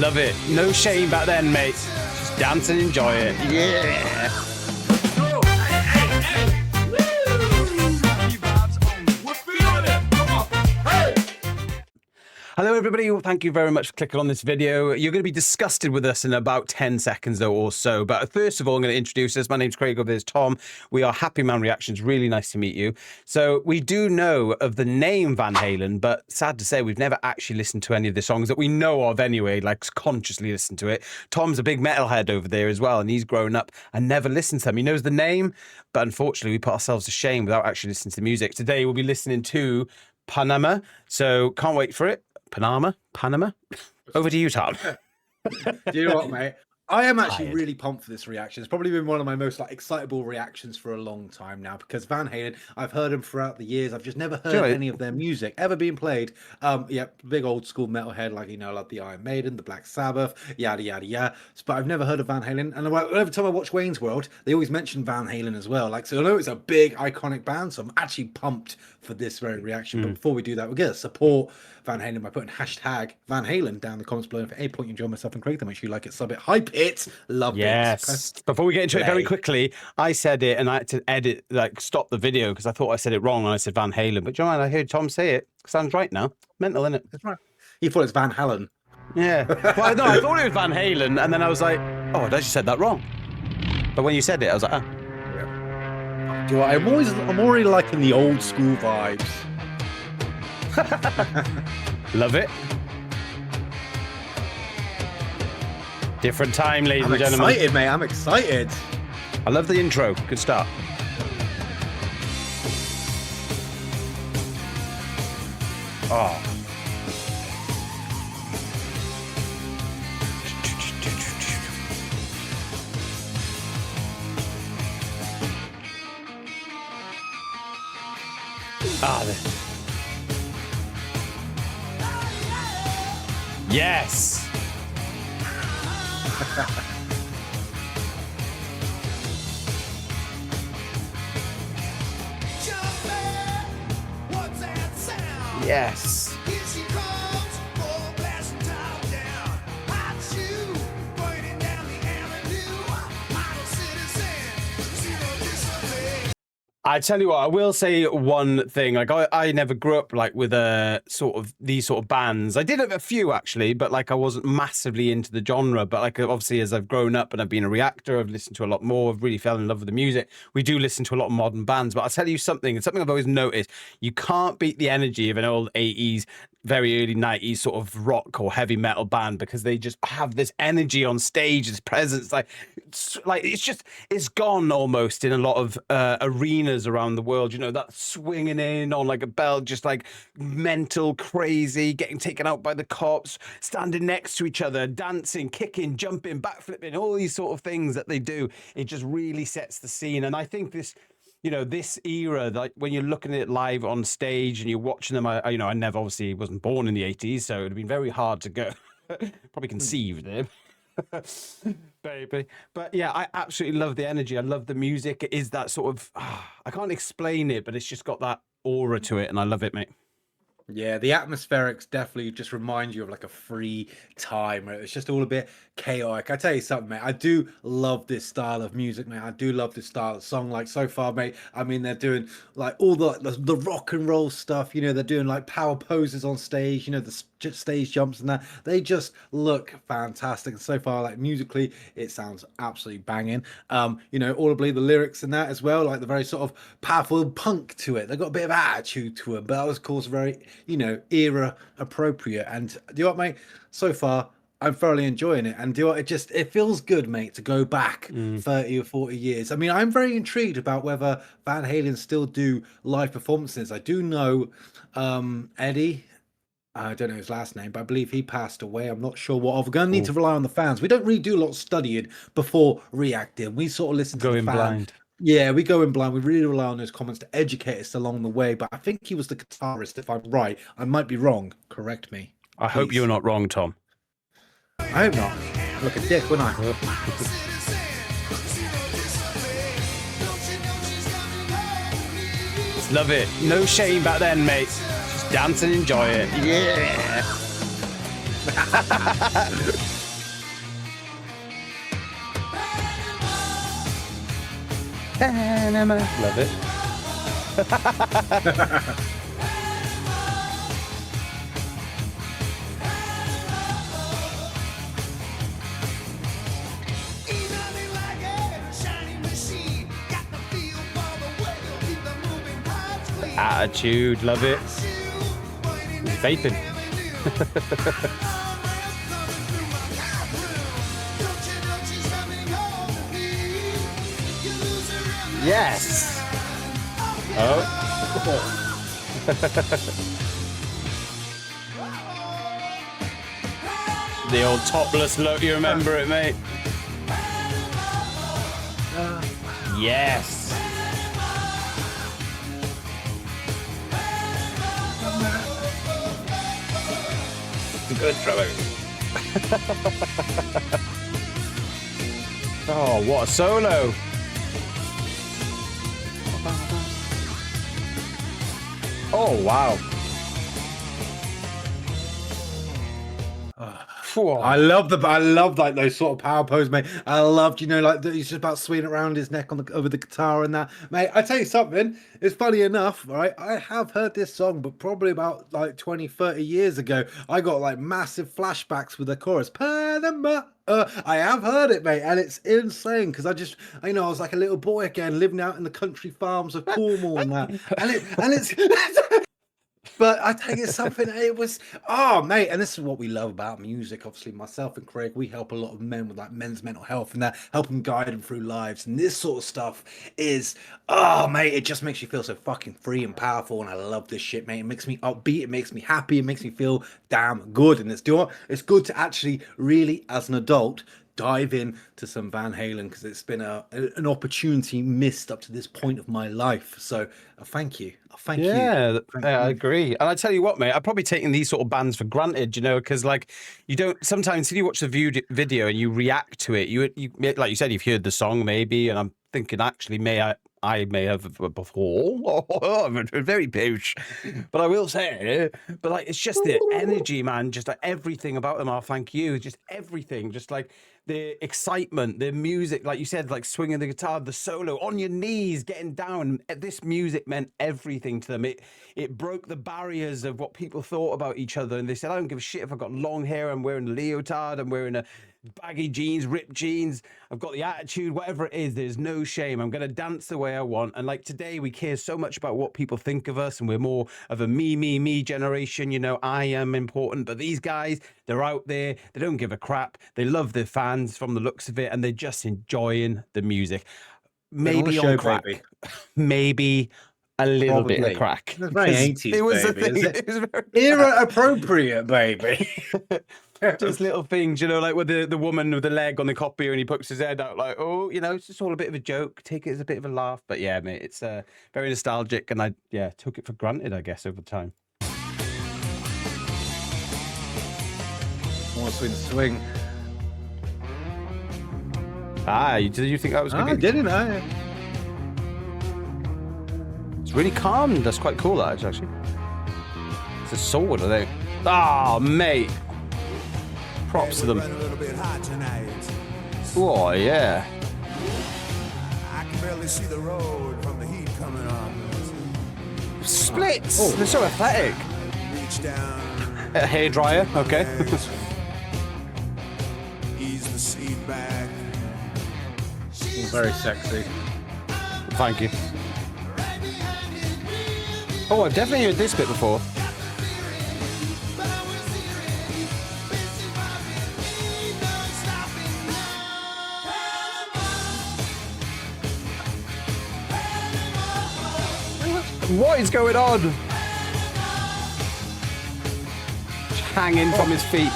Love it. No shame back then, mate. Just dance and enjoy it. Yeah. Hello everybody, well, thank you very much for clicking on this video. You're going to be disgusted with us in about 10 seconds though or so, but first of all I'm going to introduce us. My name's Craig, over there's Tom. We are Happy Man Reactions, really nice to meet you. So we do know of the name Van Halen, but sad to say we've never actually listened to any of the songs that we know of anyway, like consciously listened to it. Tom's a big metalhead over there as well, and he's grown up and never listened to them. He knows the name, but unfortunately we put ourselves to shame without actually listening to the music. Today we'll be listening to Panama, so can't wait for it. Panama? Over to you, Tom. Do you know what, mate? I am actually really pumped for this reaction. It's probably been one of my most excitable reactions for a long time now, because Van Halen, I've heard him throughout the years. I've just never heard any of their music ever being played. Yeah, big old school metalhead, like, you know, like the Iron Maiden, the Black Sabbath, yada yada yada. But I've never heard of Van Halen. And every time I watch Wayne's World, they always mention Van Halen as well. Like, so I know it's a big iconic band, so I'm actually pumped for this very reaction. But before we do that, we're gonna support Van Halen by putting hashtag Van Halen down in the comments below. And for a point, you enjoy myself and Craig, then make sure you like it, sub it, hype it, love it. Yes. Before we get into it very quickly, I said it and I had to edit, like stop the video because I thought I said it wrong and I said Van Halen. But do you know what? I heard Tom say it. Sounds right now. Mental, innit? That's right. He thought it's Van Halen. Yeah. Well, no, I thought it was Van Halen, and then I was like, oh, I actually said that wrong. But when you said it, I was like, oh. Yeah. Do you know what? I'm already liking the old school vibes. Love it. Different time, ladies and gentlemen. I'm excited, mate. I'm excited. I love the intro. Good start. Oh. Yes. Yes. I tell you what, I will say one thing. Like I never grew up like with these sort of bands. I did have a few actually, but like I wasn't massively into the genre. But like obviously as I've grown up and I've been a reactor, I've listened to a lot more. I've really fell in love with the music. We do listen to a lot of modern bands, but I'll tell you something. It's something I've always noticed. You can't beat the energy of an old 80s, very early 90s sort of rock or heavy metal band, because they just have this energy on stage, this presence. It's gone almost in a lot of arenas around the world, you know, that swinging in on like a bell, just like mental, crazy, getting taken out by the cops, standing next to each other, dancing, kicking, jumping, backflipping, all these sort of things that they do. It just really sets the scene. And I think this, you know, this era, like when you're looking at it live on stage and you're watching them, I never obviously wasn't born in the 80s, so it would have been very hard to go. Probably conceived them. Baby. But yeah, I absolutely love the energy. I love the music. It is that sort of, I can't explain it, but it's just got that aura to it, and I love it, mate. Yeah, the atmospherics definitely just remind you of like a free time where it's just all a bit chaotic. I tell you something, mate, I do love this style of music, mate. I do love this style of song. Like so far, mate, I mean, they're doing like all the rock and roll stuff, you know, they're doing like power poses on stage, you know, the stage jumps and that. They just look fantastic. And so far, like musically, it sounds absolutely banging. You know, audibly, the lyrics and that as well, like the very sort of powerful punk to it. They've got a bit of attitude to it, but that was, of course, very, you know, era appropriate. And do you know what, mate? So far, I'm thoroughly enjoying it. And do you know what? It feels good, mate, to go back 30 or 40 years. I mean, I'm very intrigued about whether Van Halen still do live performances. I do know Eddie, I don't know his last name, but I believe he passed away. I'm not sure what. We're going to need to rely on the fans. We don't really do a lot of studying before reacting. We sort of listen to the fans. Blind. Yeah, we go in blind. We really rely on those comments to educate us along the way. But I think he was the guitarist, if I'm right. I might be wrong. Correct me. I hope you're not wrong, Tom. I hope not. Look a dick, wouldn't I? Love it. No shame back then, mate. Just dance and enjoy it. Yeah. Panama. Love it. Attitude, love it. He's vaping. Yes. Oh. The old topless look, you remember it, mate? Yes. Good drummer. Oh, what a solo. Oh, wow. I love like those sort of power poses, mate. I loved, like he's just about swinging around his neck over the guitar and that, mate. I tell you something, it's funny enough, right? I have heard this song, but probably about like 20-30 years ago. I got like massive flashbacks with the chorus, Panama. I have heard it, mate, and it's insane because I was like a little boy again, living out in the country farms of Cornwall and that, and it's. But I tell you something, it was, mate, and this is what we love about music. Obviously, myself and Craig, we help a lot of men with like men's mental health and that, help them guide them through lives. And this sort of stuff is, mate, it just makes you feel so fucking free and powerful. And I love this shit, mate. It makes me upbeat, it makes me happy, it makes me feel damn good. And it's good to actually really, as an adult, dive in to some Van Halen because it's been an opportunity missed up to this point of my life. So thank you. Thank you. I agree. And I tell you what, mate, I've probably taken these sort of bands for granted, because like you don't sometimes if you watch the video and you react to it, you like you said, you've heard the song maybe, and I'm thinking actually I may have before. Very posh. But I will say, but like it's just the energy, man. Just like everything about them. Thank you. Just everything. Just like the excitement, the music, like you said, like swinging the guitar, the solo, on your knees, getting down. This music meant everything to them. It broke the barriers of what people thought about each other. And they said, I don't give a shit if I've got long hair, I'm wearing a leotard, I'm wearing a baggy jeans, ripped jeans, I've got the attitude, whatever it is, there's no shame. I'm going to dance the way I want. And like today, we care so much about what people think of us, and we're more of a me generation. I am important, but these guys, they're out there, they don't give a crap, they love their fans from the looks of it, and they're just enjoying the music. Maybe on crack, baby. Maybe a little bit of crack. It was very 80s, it was baby. It was very era appropriate, baby. Just little things, like with the woman with the leg on the copier and he pokes his head out like, it's just all a bit of a joke. Take it as a bit of a laugh. But yeah, mate, it's very nostalgic, and I took it for granted, I guess, over time. More swing. Did you think that was good? I didn't I? It's really calm. That's quite cool, that actually. It's a sword, I think. Mate. Props to them. Oh, yeah. I can barely see the road from the heat coming on. Splits. They're so athletic. Reach down. A hairdryer, okay. Ease the seat back. Very sexy. Thank you. Oh, I've definitely heard this bit before. What is going on? Just hanging from his feet.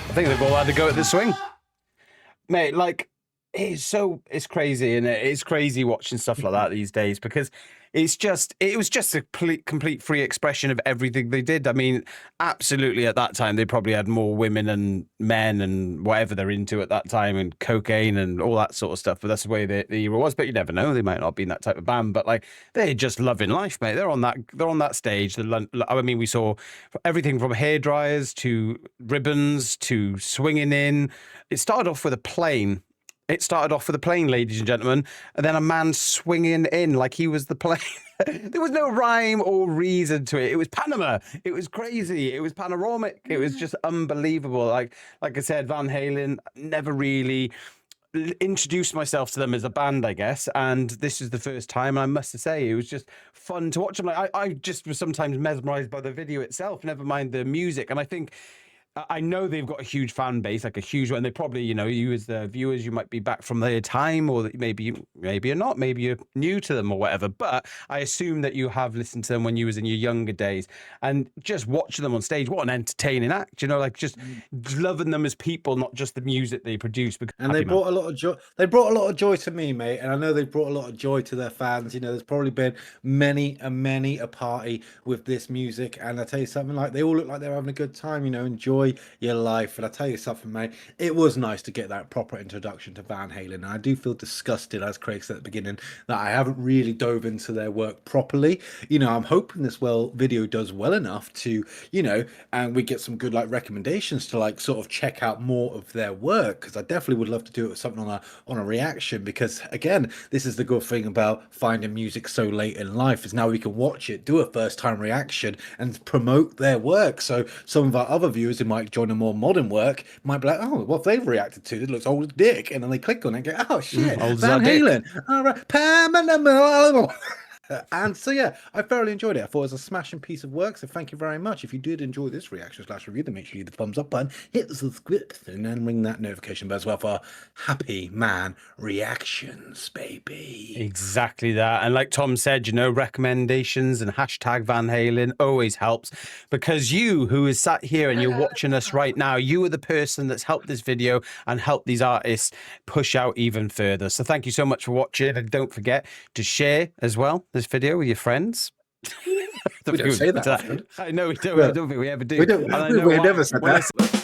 I think they've all had to go at the swing. Mate, like, It's crazy, and it's crazy watching stuff like that these days, because it was just a complete free expression of everything they did. I mean, absolutely, at that time they probably had more women and men and whatever they're into at that time, and cocaine and all that sort of stuff, but that's the way the era was. But you never know, they might not have been that type of band, but like, they're just loving life, mate. They're on that stage. I mean, we saw everything from hair dryers to ribbons to swinging in. It started off with a plane. Ladies and gentlemen, and then a man swinging in like he was the plane. There was no rhyme or reason to it. It was Panama. It was crazy. It was panoramic. It was just unbelievable. Like I said, Van Halen, never really introduced myself to them as a band, I guess, and this is the first time. I must say, it was just fun to watch them. Like, I just was sometimes mesmerized by the video itself, never mind the music. And I know they've got a huge fan base, like a huge one. They probably, you as the viewers, you might be back from their time, or maybe you're not, maybe you're new to them or whatever. But I assume that you have listened to them when you was in your younger days, and just watching them on stage, what an entertaining act, like just loving them as people, not just the music they produce. And they brought a lot of joy. They brought a lot of joy to me, mate. And I know they brought a lot of joy to their fans. There's probably been many a party with this music. And I tell you something, like, they all look like they're having a good time. Enjoy your life. And I tell you something, mate, it was nice to get that proper introduction to Van Halen. And I do feel disgusted, as Craig said at the beginning, that I haven't really dove into their work properly. I'm hoping this video does well enough to, and we get some good recommendations to sort of check out more of their work, because I definitely would love to do it with something on a reaction, because again, this is the good thing about finding music so late in life, is now we can watch it, do a first time reaction, and promote their work. So some of our other viewers who might join a more modern work might be like, oh, what they've reacted to, it looks old as dick, and then they click on it and go, oh shit, Van Halen, all right, Panama. And so yeah, I thoroughly enjoyed it. I thought it was a smashing piece of work, so thank you very much. If you did enjoy this reaction/review, then make sure you hit the thumbs up button, hit the subscription, and ring that notification bell as well for Happy Man reactions, baby. Exactly that. And like Tom said, recommendations and hashtag Van Halen always helps, because you who is sat here and you're watching us right now, you are the person that's helped this video and helped these artists push out even further. So thank you so much for watching, and don't forget to share as well this video with your friends. We don't say that often. I know we don't. I don't think we ever do. We never said that.